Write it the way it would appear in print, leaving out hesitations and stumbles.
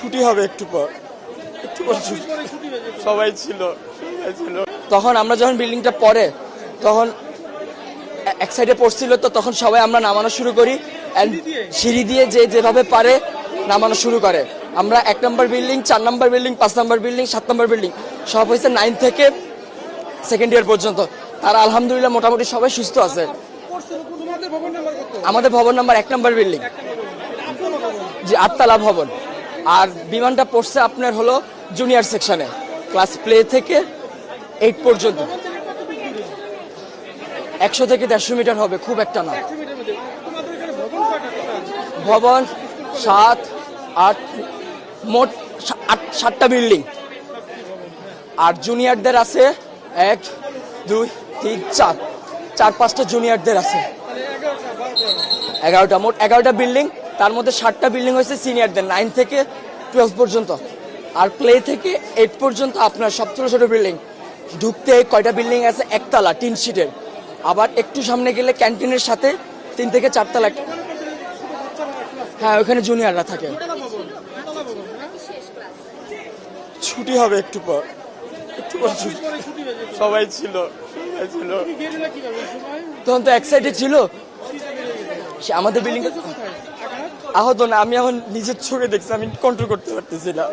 ছুটি হবে একটু পর সবাই ছিল তখন আমরা যখন বিল্ডিংটা পড়ে তখন এক সাইডে পড়ছিল, তো তখন সবাই আমরা নামানো শুরু করি। সিঁড়ি দিয়ে যে যেভাবে পারে নামানো শুরু করে। আমরা 1 নম্বর বিল্ডিং, 4 নম্বর বিল্ডিং, 5 নম্বর বিল্ডিং, 7 নম্বর বিল্ডিং সব হয়েছে 9 থেকে সেকেন্ড ইয়ার পর্যন্ত। তারা আলহামদুলিল্লাহ মোটামুটি সবাই সুস্থ আছে। আমাদের ভবন নাম্বার 1 নম্বর বিল্ডিং, জি 8 তলা ভবন। আর বিমানটা পড়ছে আপনার হলো জুনিয়র সেকশনে, ক্লাস প্লে থেকে 8 পর্যন্ত। 100 থেকে 150 মিটার হবে, খুব একটা না। ভবন 7, 8, মোট 7টা বিল্ডিং। আর জুনিয়রদের আছে 1, 2, 3, 4-5টা জুনিয়রদের আছে। 11টা, মোট 11টা বিল্ডিং। তার মধ্যে 7টা বিল্ডিং হয়েছে সিনিয়রদের, 9 থেকে 12 পর্যন্ত। আর প্লে থেকে 8 পর্যন্ত আপনার সব ছোট ছোট বিল্ডিং। ঢুকতে কয়টা বিল্ডিং আছে, 1 তলা টিন শিটের। আবার একটু সামনে গেলে ক্যান্টিনের সাথে 3 থেকে 4 তলা। হ্যাঁ, ওখানে জুনিয়ররা থাকে। ছুটি হবে একটু পর সবাই ছিল তখন তো এক সাইডে ছিল। সে আমাদের বিল্ডিং আহত না, আমি এখন নিজের চোখে দেখছি, আমি কন্ট্রোল করতে পারতেছি না।